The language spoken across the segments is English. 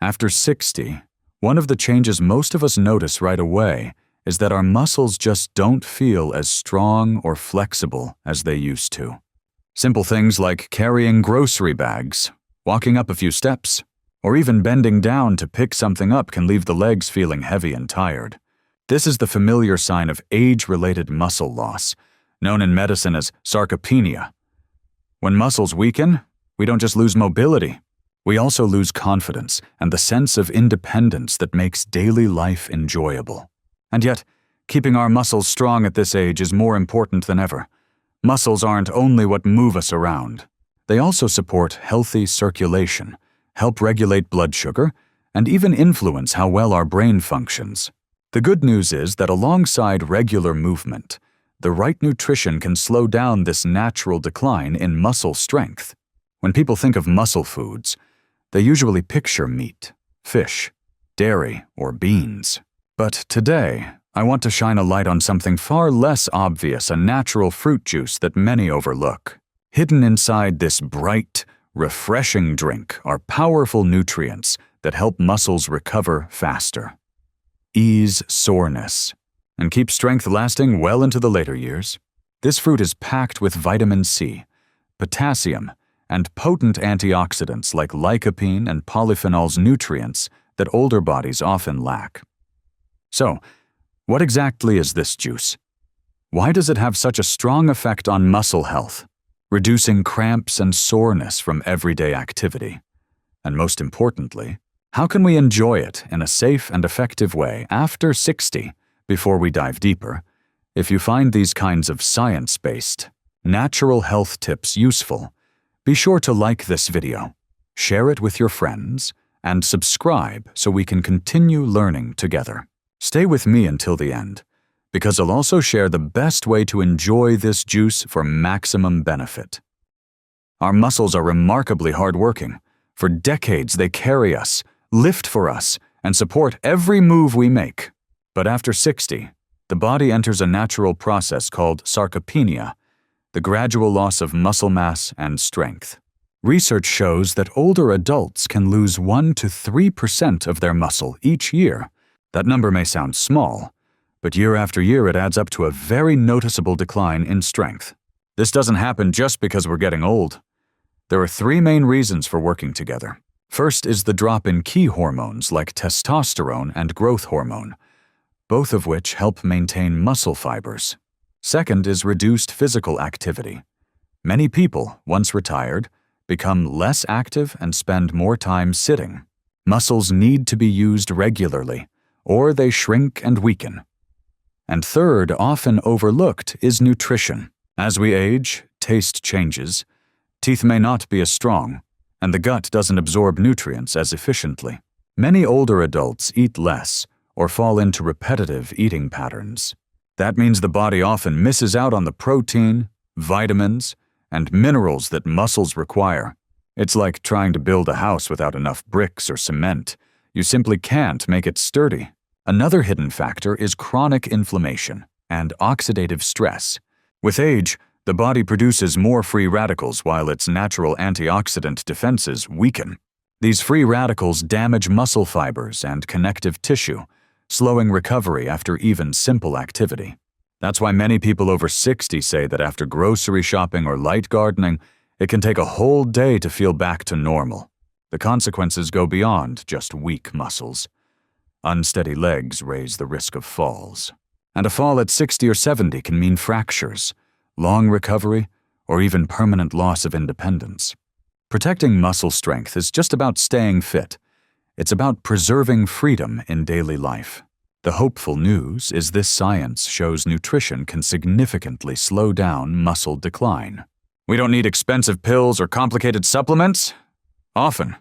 After 60, one of the changes most of us notice right away is that our muscles just don't feel as strong or flexible as they used to. Simple things like carrying grocery bags, walking up a few steps, or even bending down to pick something up can leave the legs feeling heavy and tired. This is the familiar sign of age-related muscle loss, known in medicine as sarcopenia. When muscles weaken, we don't just lose mobility. We also lose confidence and the sense of independence that makes daily life enjoyable. And yet, keeping our muscles strong at this age is more important than ever. Muscles aren't only what move us around. They also support healthy circulation, help regulate blood sugar, and even influence how well our brain functions. The good news is that alongside regular movement, the right nutrition can slow down this natural decline in muscle strength. When people think of muscle foods, they usually picture meat, fish, dairy, or beans. But today, I want to shine a light on something far less obvious, a natural fruit juice that many overlook. Hidden inside this bright, refreshing drink are powerful nutrients that help muscles recover faster, ease soreness, and keep strength lasting well into the later years. This fruit is packed with vitamin C, potassium, and potent antioxidants like lycopene and polyphenols, nutrients that older bodies often lack. So, what exactly is this juice? Why does it have such a strong effect on muscle health, reducing cramps and soreness from everyday activity? And most importantly, how can we enjoy it in a safe and effective way after 60? Before we dive deeper, if you find these kinds of science-based, natural health tips useful, be sure to like this video, share it with your friends, and subscribe so we can continue learning together. Stay with me until the end, because I'll also share the best way to enjoy this juice for maximum benefit. Our muscles are remarkably hardworking. For decades they carry us, lift for us, and support every move we make. But after 60, the body enters a natural process called sarcopenia, the gradual loss of muscle mass and strength. Research shows that older adults can lose 1 to 3% of their muscle each year. That number may sound small, but year after year it adds up to a very noticeable decline in strength. This doesn't happen just because we're getting old. There are 3 main reasons for working together. First is the drop in key hormones like testosterone and growth hormone, both of which help maintain muscle fibers. Second is reduced physical activity. Many people, once retired, become less active and spend more time sitting. Muscles need to be used regularly, or they shrink and weaken. And third, often overlooked, is nutrition. As we age, taste changes, teeth may not be as strong, and the gut doesn't absorb nutrients as efficiently. Many older adults eat less or fall into repetitive eating patterns. That means the body often misses out on the protein, vitamins, and minerals that muscles require. It's like trying to build a house without enough bricks or cement. You simply can't make it sturdy. Another hidden factor is chronic inflammation and oxidative stress. With age, the body produces more free radicals while its natural antioxidant defenses weaken. These free radicals damage muscle fibers and connective tissue, slowing recovery after even simple activity. That's why many people over 60 say that after grocery shopping or light gardening, it can take a whole day to feel back to normal. The consequences go beyond just weak muscles. Unsteady legs raise the risk of falls. And a fall at 60 or 70 can mean fractures, long recovery, or even permanent loss of independence. Protecting muscle strength is just about staying fit. It's about preserving freedom in daily life. The hopeful news is this science shows nutrition can significantly slow down muscle decline. We don't need expensive pills or complicated supplements. Often,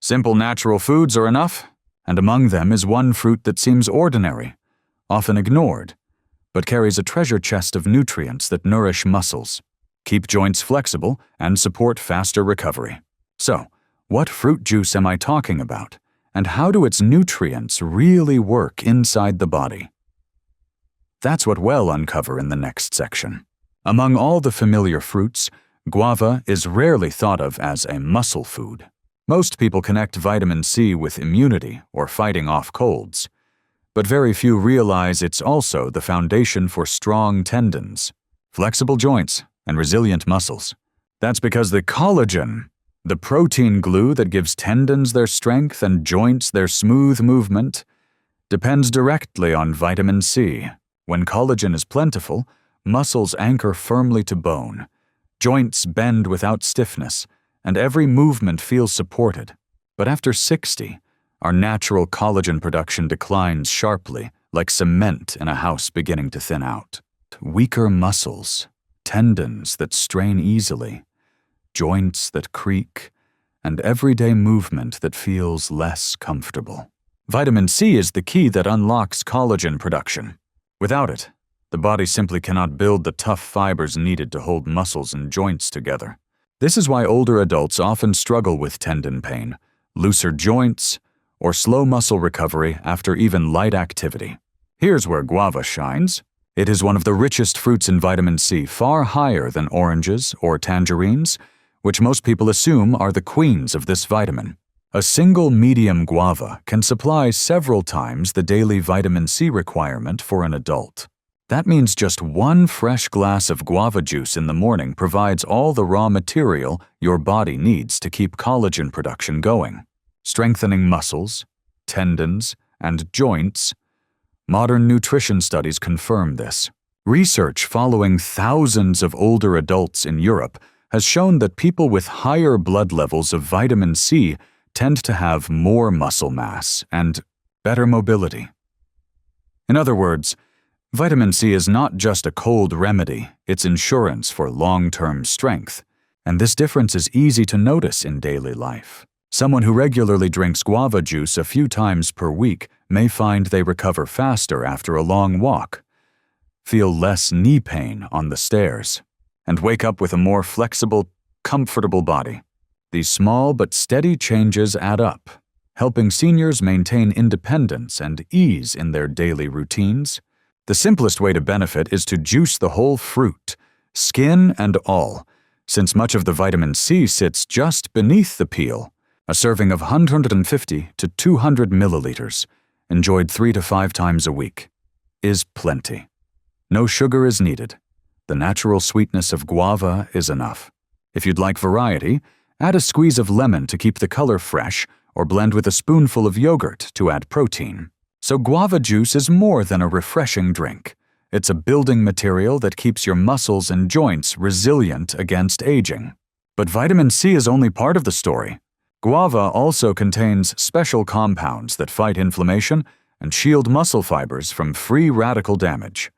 simple natural foods are enough, and among them is one fruit that seems ordinary, often ignored, but carries a treasure chest of nutrients that nourish muscles, keep joints flexible, and support faster recovery. So, what fruit juice am I talking about, and how do its nutrients really work inside the body? That's what we'll uncover in the next section. Among all the familiar fruits, guava is rarely thought of as a muscle food. Most people connect vitamin C with immunity or fighting off colds, but very few realize it's also the foundation for strong tendons, flexible joints, and resilient muscles. That's because the collagen, the protein glue that gives tendons their strength and joints their smooth movement, depends directly on vitamin C. When collagen is plentiful, muscles anchor firmly to bone, joints bend without stiffness, and every movement feels supported. But after 60, our natural collagen production declines sharply, like cement in a house beginning to thin out. Weaker muscles, tendons that strain easily, joints that creak, and everyday movement that feels less comfortable. Vitamin C is the key that unlocks collagen production. Without it, the body simply cannot build the tough fibers needed to hold muscles and joints together. This is why older adults often struggle with tendon pain, looser joints, or slow muscle recovery after even light activity. Here's where guava shines. It is one of the richest fruits in vitamin C, far higher than oranges or tangerines, which most people assume are the queens of this vitamin. A single medium guava can supply several times the daily vitamin C requirement for an adult. That means just one fresh glass of guava juice in the morning provides all the raw material your body needs to keep collagen production going, strengthening muscles, tendons, and joints. Modern nutrition studies confirm this. Research following thousands of older adults in Europe has shown that people with higher blood levels of vitamin C tend to have more muscle mass and better mobility. In other words, vitamin C is not just a cold remedy, it's insurance for long-term strength, and this difference is easy to notice in daily life. Someone who regularly drinks guava juice a few times per week may find they recover faster after a long walk, feel less knee pain on the stairs, and wake up with a more flexible, comfortable body. These small but steady changes add up, helping seniors maintain independence and ease in their daily routines. The simplest way to benefit is to juice the whole fruit, skin and all, since much of the vitamin C sits just beneath the peel. A serving of 150 to 200 milliliters, enjoyed 3 to 5 times a week, is plenty. No sugar is needed. The natural sweetness of guava is enough. If you'd like variety, add a squeeze of lemon to keep the color fresh, or blend with a spoonful of yogurt to add protein. So guava juice is more than a refreshing drink. It's a building material that keeps your muscles and joints resilient against aging. But vitamin C is only part of the story. Guava also contains special compounds that fight inflammation and shield muscle fibers from free radical damage.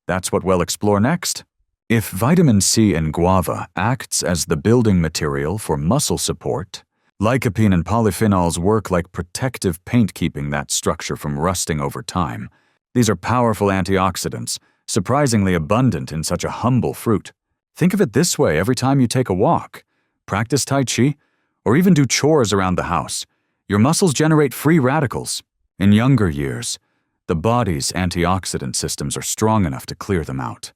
That's what we'll explore next. If vitamin C in guava acts as the building material for muscle support, lycopene and polyphenols work like protective paint, keeping that structure from rusting over time. These are powerful antioxidants, surprisingly abundant in such a humble fruit. Think of it this way: every time you take a walk, practice Tai Chi, or even do chores around the house, your muscles generate free radicals. In younger years, the body's antioxidant systems are strong enough to clear them out.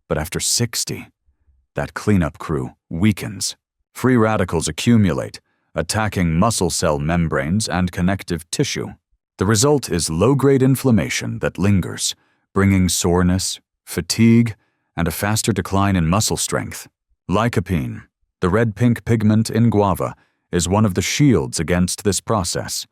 But after 60, that cleanup crew weakens. Free radicals accumulate, attacking muscle cell membranes and connective tissue. The result is low-grade inflammation that lingers, bringing soreness, fatigue, and a faster decline in muscle strength. Lycopene, the red-pink pigment in guava, is one of the shields against this process.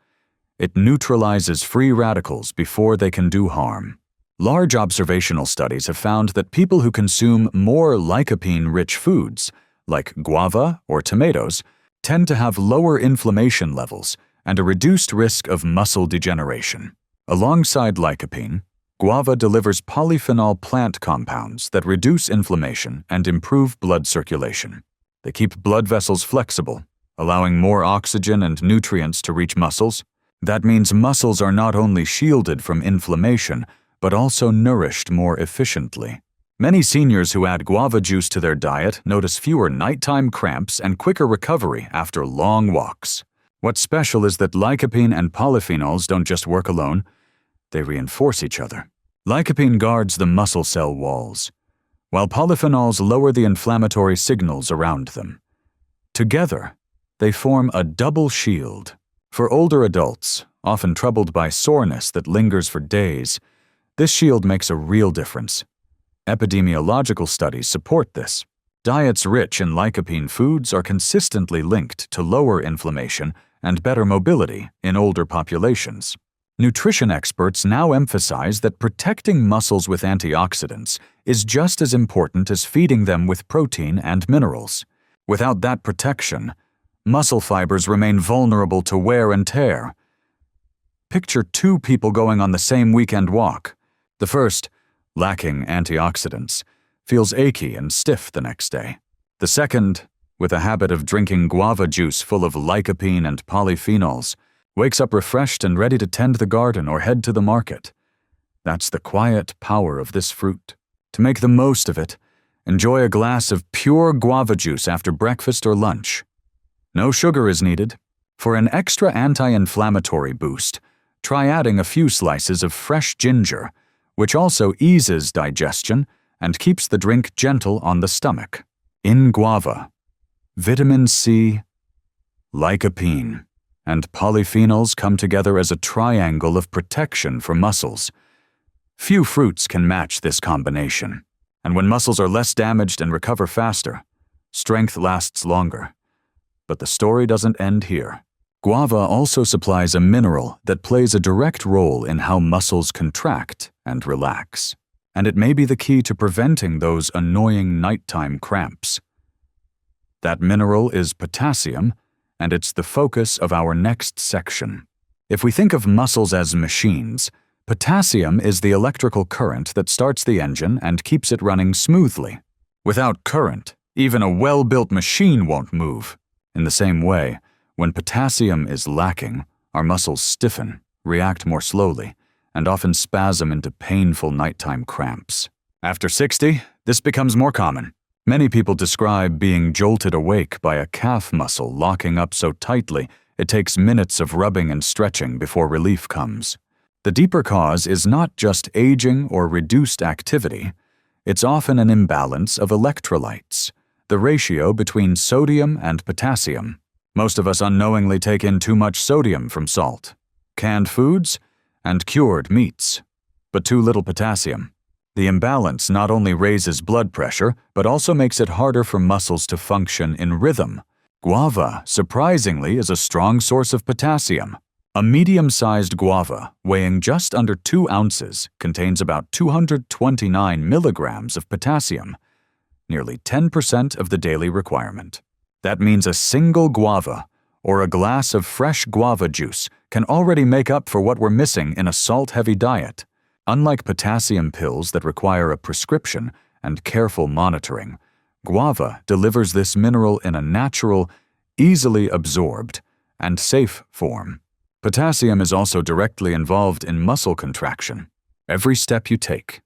It neutralizes free radicals before they can do harm. Large observational studies have found that people who consume more lycopene-rich foods, like guava or tomatoes, tend to have lower inflammation levels and a reduced risk of muscle degeneration. Alongside lycopene, guava delivers polyphenol plant compounds that reduce inflammation and improve blood circulation. They keep blood vessels flexible, allowing more oxygen and nutrients to reach muscles. That means muscles are not only shielded from inflammation, but also nourished more efficiently. Many seniors who add guava juice to their diet notice fewer nighttime cramps and quicker recovery after long walks. What's special is that lycopene and polyphenols don't just work alone, they reinforce each other. Lycopene guards the muscle cell walls, while polyphenols lower the inflammatory signals around them. Together, They form a double shield. For older adults, often troubled by soreness that lingers for days, this shield makes a real difference. Epidemiological studies support this. Diets rich in lycopene foods are consistently linked to lower inflammation and better mobility in older populations. Nutrition experts now emphasize that protecting muscles with antioxidants is just as important as feeding them with protein and minerals. Without that protection, muscle fibers remain vulnerable to wear and tear. Picture two people going on the same weekend walk. The first, lacking antioxidants, feels achy and stiff the next day. The second, with a habit of drinking guava juice full of lycopene and polyphenols, wakes up refreshed and ready to tend the garden or head to the market. That's the quiet power of this fruit. To make the most of it, enjoy a glass of pure guava juice after breakfast or lunch. No sugar is needed. For an extra anti-inflammatory boost, try adding a few slices of fresh ginger, which also eases digestion and keeps the drink gentle on the stomach. In guava, vitamin C, lycopene, and polyphenols come together as a triangle of protection for muscles. Few fruits can match this combination, and when muscles are less damaged and recover faster, strength lasts longer. But the story doesn't end here. Guava also supplies a mineral that plays a direct role in how muscles contract and relax, and it may be the key to preventing those annoying nighttime cramps. That mineral is potassium, and it's the focus of our next section. If we think of muscles as machines, potassium is the electrical current that starts the engine and keeps it running smoothly. Without current, even a well-built machine won't move. In the same way, when potassium is lacking, our muscles stiffen, react more slowly, and often spasm into painful nighttime cramps. After 60, this becomes more common. Many people describe being jolted awake by a calf muscle locking up so tightly it takes minutes of rubbing and stretching before relief comes. The deeper cause is not just aging or reduced activity. It's often an imbalance of electrolytes, the ratio between sodium and potassium. Most of us unknowingly take in too much sodium from salt, canned foods, and cured meats, but too little potassium. The imbalance not only raises blood pressure, but also makes it harder for muscles to function in rhythm. Guava, surprisingly, is a strong source of potassium. A medium-sized guava, weighing just under 2 ounces, contains about 229 milligrams of potassium, nearly 10% of the daily requirement. That means a single guava, or a glass of fresh guava juice, can already make up for what we're missing in a salt-heavy diet. Unlike potassium pills that require a prescription and careful monitoring, guava delivers this mineral in a natural, easily absorbed, and safe form. Potassium is also directly involved in muscle contraction. Every step you take,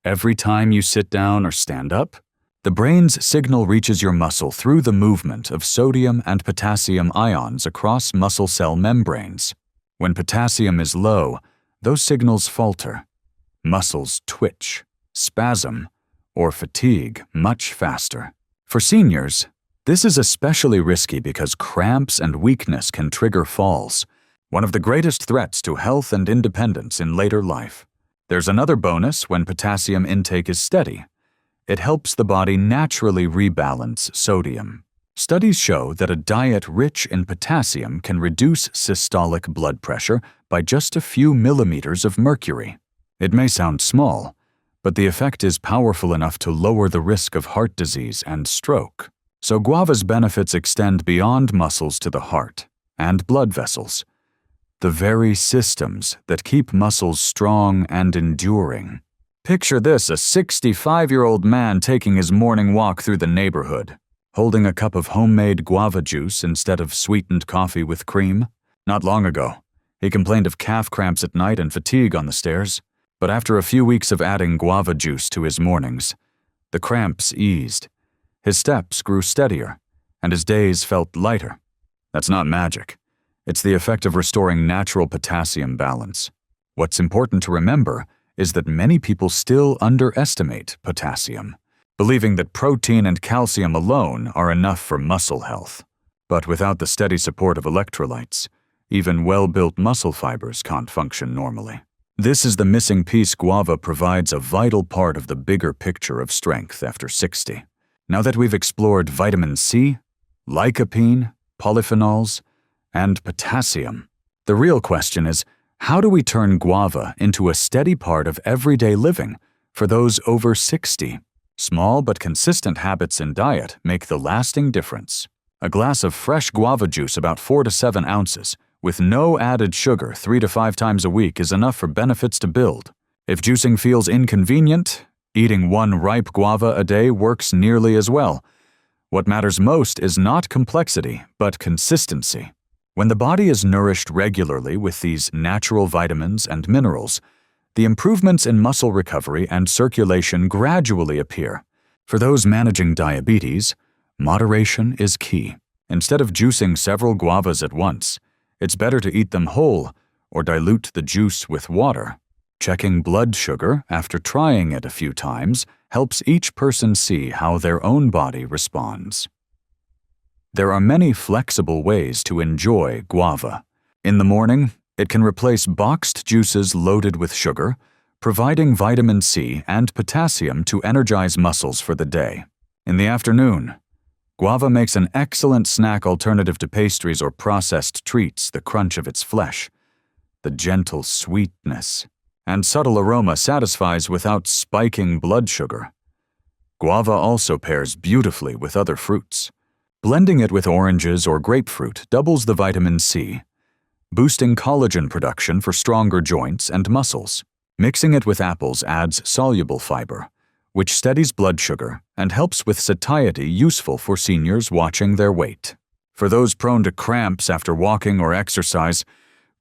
every time you sit down or stand up, the brain's signal reaches your muscle through the movement of sodium and potassium ions across muscle cell membranes. When potassium is low, those signals falter. Muscles twitch, spasm, or fatigue much faster. For seniors, this is especially risky because cramps and weakness can trigger falls, one of the greatest threats to health and independence in later life. There's another bonus when potassium intake is steady. It helps the body naturally rebalance sodium. Studies show that a diet rich in potassium can reduce systolic blood pressure by just a few millimeters of mercury. It may sound small, but the effect is powerful enough to lower the risk of heart disease and stroke. So guava's benefits extend beyond muscles to the heart and blood vessels, the very systems that keep muscles strong and enduring. Picture this: a 65-year-old man taking his morning walk through the neighborhood, holding a cup of homemade guava juice instead of sweetened coffee with cream. Not long ago, he complained of calf cramps at night and fatigue on the stairs. But after a few weeks of adding guava juice to his mornings, the cramps eased, his steps grew steadier, and his days felt lighter. That's not magic. It's the effect of restoring natural potassium balance. What's important to remember is that many people still underestimate potassium, believing that protein and calcium alone are enough for muscle health. But without the steady support of electrolytes, even well-built muscle fibers can't function normally. This is the missing piece. Guava provides a vital part of the bigger picture of strength after 60. Now that we've explored vitamin C, lycopene, polyphenols, and potassium, the real question is, how do we turn guava into a steady part of everyday living for those over 60? Small but consistent habits in diet make the lasting difference. A glass of fresh guava juice, about 4 to 7 ounces, with no added sugar 3 to 5 times a week is enough for benefits to build. If juicing feels inconvenient, eating 1 ripe guava a day works nearly as well. What matters most is not complexity, but consistency. When the body is nourished regularly with these natural vitamins and minerals, the improvements in muscle recovery and circulation gradually appear. For those managing diabetes, moderation is key. Instead of juicing several guavas at once, it's better to eat them whole or dilute the juice with water. Checking blood sugar after trying it a few times helps each person see how their own body responds. There are many flexible ways to enjoy guava. In the morning, it can replace boxed juices loaded with sugar, providing vitamin C and potassium to energize muscles for the day. In the afternoon, guava makes an excellent snack alternative to pastries or processed treats. The crunch of its flesh, the gentle sweetness, and subtle aroma satisfies without spiking blood sugar. Guava also pairs beautifully with other fruits. Blending it with oranges or grapefruit doubles the vitamin C, boosting collagen production for stronger joints and muscles. Mixing it with apples adds soluble fiber, which steadies blood sugar and helps with satiety, useful for seniors watching their weight. For those prone to cramps after walking or exercise,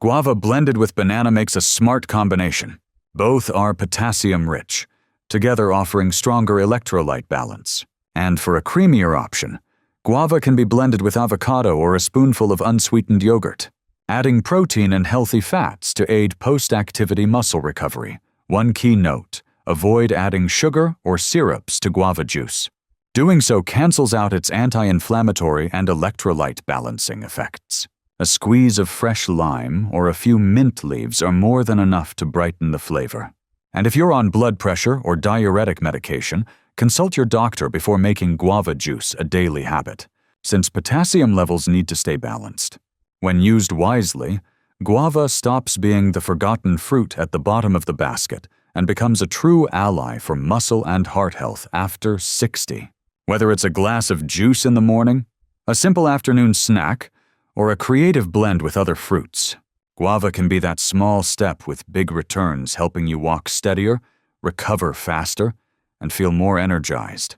guava blended with banana makes a smart combination. Both are potassium-rich, together offering stronger electrolyte balance. And for a creamier option, guava can be blended with avocado or a spoonful of unsweetened yogurt, adding protein and healthy fats to aid post-activity muscle recovery. One key note: avoid adding sugar or syrups to guava juice. Doing so cancels out its anti-inflammatory and electrolyte balancing effects. A squeeze of fresh lime or a few mint leaves are more than enough to brighten the flavor. And if you're on blood pressure or diuretic medication, consult your doctor before making guava juice a daily habit, since potassium levels need to stay balanced. When used wisely, guava stops being the forgotten fruit at the bottom of the basket and becomes a true ally for muscle and heart health after 60. Whether it's a glass of juice in the morning, a simple afternoon snack, or a creative blend with other fruits, guava can be that small step with big returns, helping you walk steadier, recover faster, and feel more energized.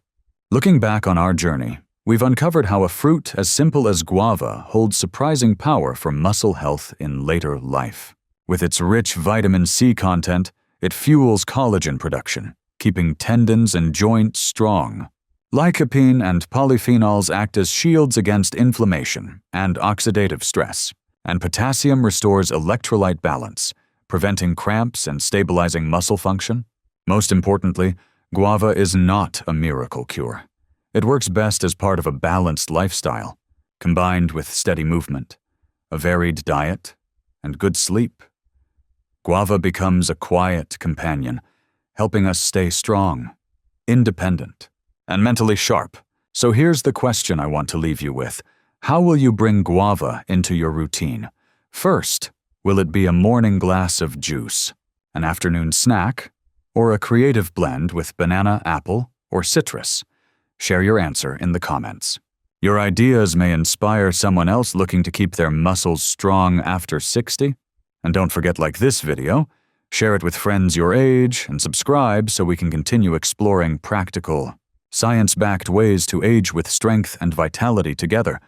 Looking back on our journey, we've uncovered how a fruit as simple as guava holds surprising power for muscle health in later life. With its rich vitamin C content, it fuels collagen production, keeping tendons and joints strong. Lycopene and polyphenols act as shields against inflammation and oxidative stress, and potassium restores electrolyte balance, preventing cramps and stabilizing muscle function. Most importantly, guava is not a miracle cure. It works best as part of a balanced lifestyle, combined with steady movement, a varied diet, and good sleep. Guava becomes a quiet companion, helping us stay strong, independent, and mentally sharp. So here's the question I want to leave you with. How will you bring guava into your routine? First, will it be a morning glass of juice, an afternoon snack, or a creative blend with banana, apple, or citrus? Share your answer in the comments. Your ideas may inspire someone else looking to keep their muscles strong after 60. And don't forget, like this video, share it with friends your age, and subscribe so we can continue exploring practical, science-backed ways to age with strength and vitality together.